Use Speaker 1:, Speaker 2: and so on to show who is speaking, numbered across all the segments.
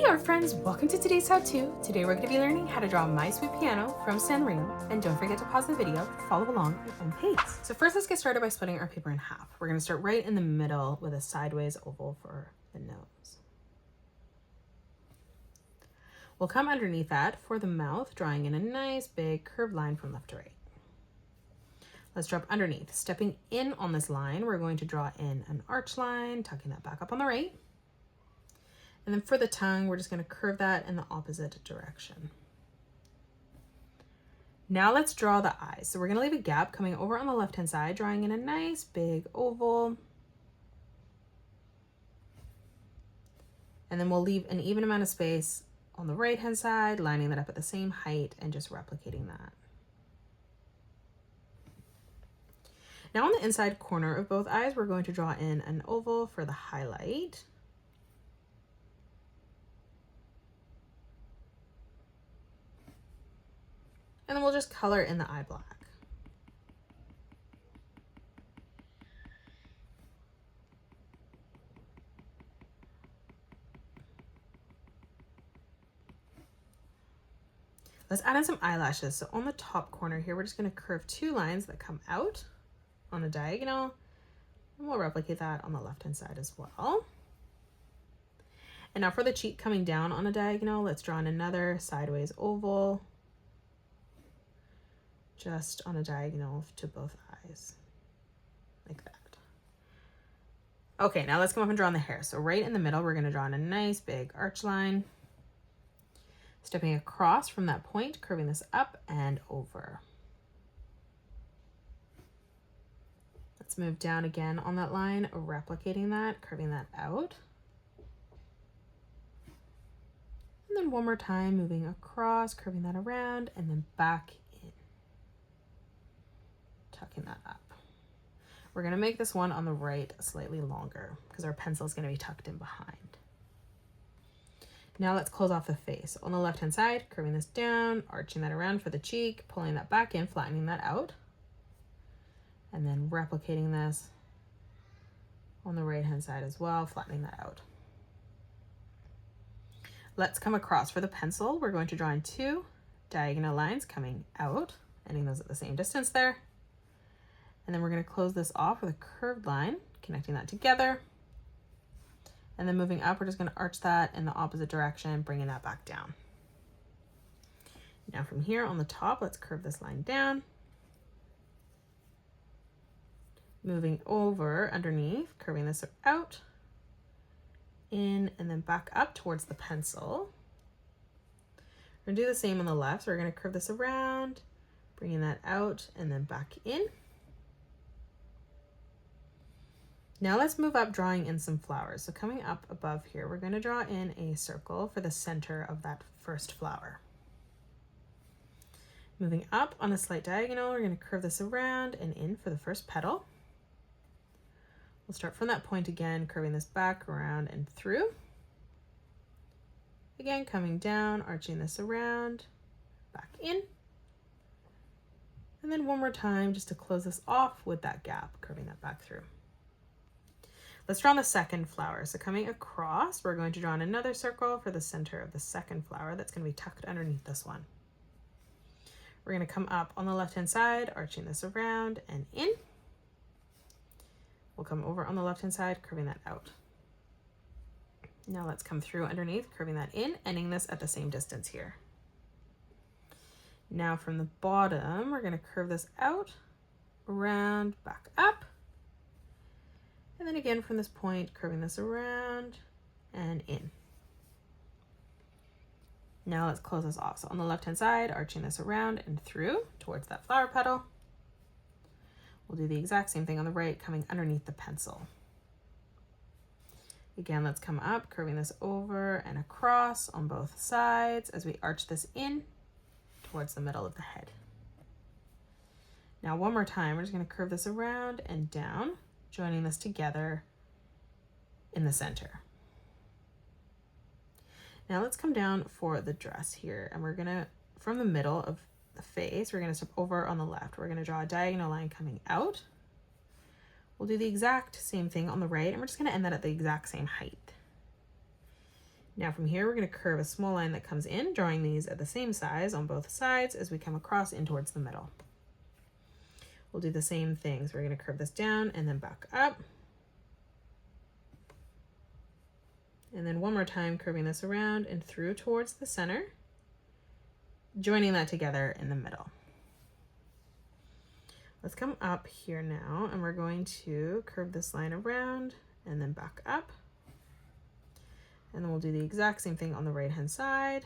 Speaker 1: Hey art friends, welcome to today's how-to. Today we're going to be learning how to draw My Sweet Piano from Sanrio, and don't forget to pause the video to follow along at your own pace. So first let's get started by splitting our paper in half. We're going to start right in the middle with a sideways oval for the nose. We'll come underneath that for the mouth, drawing in a nice big curved line from left to right. Let's drop underneath. Stepping in on this line, we're going to draw in an arch line, tucking that back up on the right. And then for the tongue, we're just going to curve that in the opposite direction. Now let's draw the eyes. So we're going to leave a gap coming over on the left-hand side, drawing in a nice big oval. And then we'll leave an even amount of space on the right-hand side, lining that up at the same height and just replicating that. Now on the inside corner of both eyes, we're going to draw in an oval for the highlight. And then we'll just color in the eye black. Let's add in some eyelashes. So on the top corner here, we're just going to curve two lines that come out on a diagonal, and we'll replicate that on the left-hand side as well. And now for the cheek coming down on a diagonal, let's draw in another sideways oval, just on a diagonal to both eyes, like that. Okay, now let's come up and draw on the hair. So right in the middle, we're going to draw in a nice big arch line, stepping across from that point, curving this up and over. Let's move down again on that line, replicating that, curving that out. And then one more time, moving across, curving that around, and then back in, tucking that up. We're going to make this one on the right slightly longer because our pencil is going to be tucked in behind. Now let's close off the face. On the left-hand side, curving this down, arching that around for the cheek, pulling that back in, flattening that out, and then replicating this on the right-hand side as well, flattening that out. Let's come across for the pencil. We're going to draw in two diagonal lines coming out, ending those at the same distance there. And then we're going to close this off with a curved line, connecting that together. And then moving up, we're just going to arch that in the opposite direction, bringing that back down. Now from here on the top, let's curve this line down. Moving over underneath, curving this out, in, and then back up towards the pencil. We're going to do the same on the left. So we're going to curve this around, bringing that out, and then back in. Now let's move up, drawing in some flowers. So coming up above here, we're going to draw in a circle for the center of that first flower. Moving up on a slight diagonal, we're going to curve this around and in for the first petal. We'll start from that point again, curving this back, around, and through. Again, coming down, arching this around, back in. And then one more time just to close this off with that gap, curving that back through. Let's draw on the second flower. So coming across, we're going to draw in another circle for the center of the second flower that's going to be tucked underneath this one. We're going to come up on the left-hand side, arching this around and in. We'll come over on the left-hand side, curving that out. Now let's come through underneath, curving that in, ending this at the same distance here. Now from the bottom, we're going to curve this out, around, back up. And then again from this point, curving this around and in. Now let's close this off. So on the left-hand side, arching this around and through towards that flower petal. We'll do the exact same thing on the right, coming underneath the pencil. Again, let's come up, curving this over and across on both sides as we arch this in towards the middle of the head. Now one more time, we're just going to curve this around and down, joining this together in the center. Now let's come down for the dress here, and we're gonna, from the middle of the face, we're gonna step over on the left. We're gonna draw a diagonal line coming out. We'll do the exact same thing on the right, and we're just gonna end that at the exact same height. Now from here, we're going to curve a small line that comes in, drawing these at the same size on both sides as we come across in towards the middle. We'll do the same thing. So we're going to curve this down and then back up. And then one more time, curving this around and through towards the center, joining that together in the middle. Let's come up here now, and we're going to curve this line around and then back up. And then we'll do the exact same thing on the right-hand side.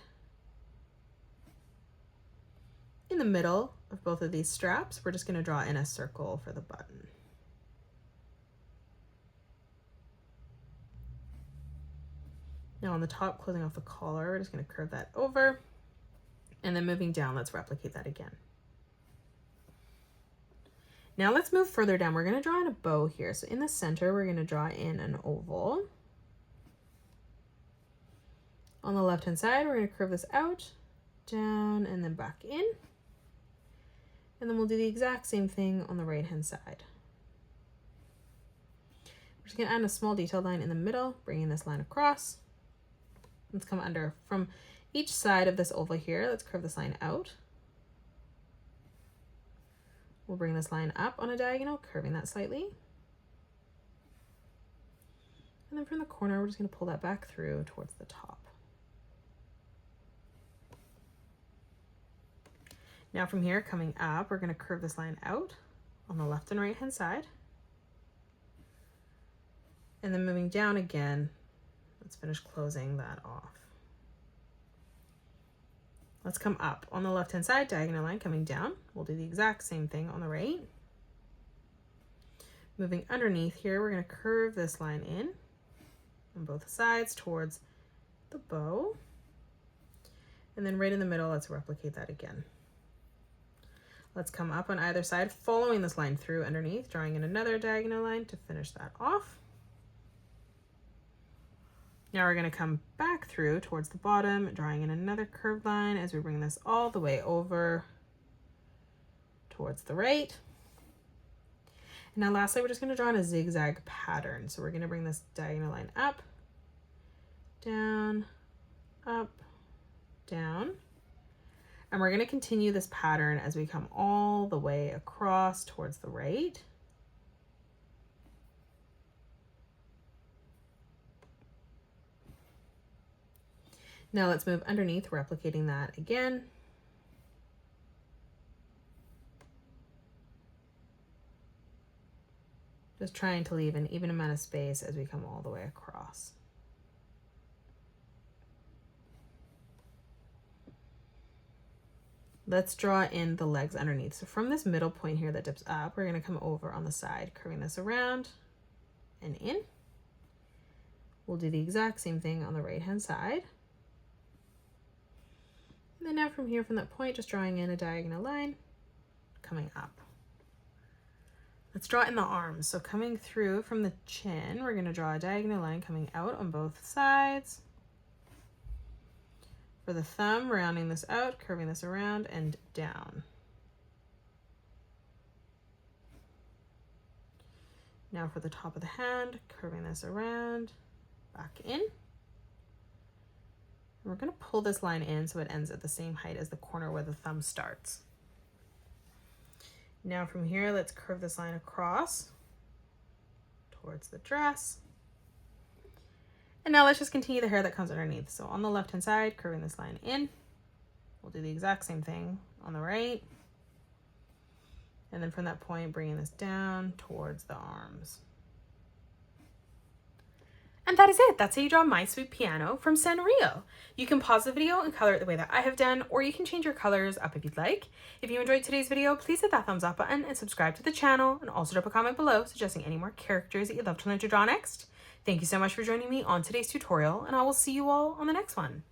Speaker 1: In the middle of both of these straps, we're just going to draw in a circle for the button. Now on the top, closing off the collar, we're just going to curve that over. And then moving down, let's replicate that again. Now let's move further down. We're going to draw in a bow here. So in the center, we're going to draw in an oval. On the left-hand side, we're going to curve this out, down, and then back in. And then we'll do the exact same thing on the right-hand side. We're just going to add a small detailed line in the middle, bringing this line across. Let's come under from each side of this oval here. Let's curve this line out. We'll bring this line up on a diagonal, curving that slightly. And then from the corner, we're just going to pull that back through towards the top. Now from here, coming up, we're going to curve this line out on the left and right hand side. And then moving down again, let's finish closing that off. Let's come up on the left hand side, diagonal line coming down. We'll do the exact same thing on the right. Moving underneath here, we're going to curve this line in on both sides towards the bow. And then right in the middle, let's replicate that again. Let's come up on either side, following this line through underneath, drawing in another diagonal line to finish that off. Now we're going to come back through towards the bottom, drawing in another curved line as we bring this all the way over towards the right. And now lastly, we're just going to draw in a zigzag pattern. So we're going to bring this diagonal line up, down, up, down. And we're going to continue this pattern as we come all the way across towards the right. Now let's move underneath, replicating that again. Just trying to leave an even amount of space as we come all the way across. Let's draw in the legs underneath. So from this middle point here that dips up, we're going to come over on the side, curving this around and in. We'll do the exact same thing on the right-hand side. And then now from here, from that point, just drawing in a diagonal line, coming up. Let's draw in the arms. So coming through from the chin, we're going to draw a diagonal line coming out on both sides. For the thumb, rounding this out, curving this around and down. Now for the top of the hand, curving this around, back in. And we're going to pull this line in so it ends at the same height as the corner where the thumb starts. Now from here, let's curve this line across towards the dress. And now let's just continue the hair that comes underneath. So on the left-hand side, curving this line in. We'll do the exact same thing on the right. And then from that point, bringing this down towards the arms. And that is it. That's how you draw My Sweet Piano from Sanrio. You can pause the video and color it the way that I have done, or you can change your colors up if you'd like. If you enjoyed today's video, please hit that thumbs up button and subscribe to the channel, and also drop a comment below suggesting any more characters that you'd love to learn to draw next. Thank you so much for joining me on today's tutorial, and I will see you all on the next one.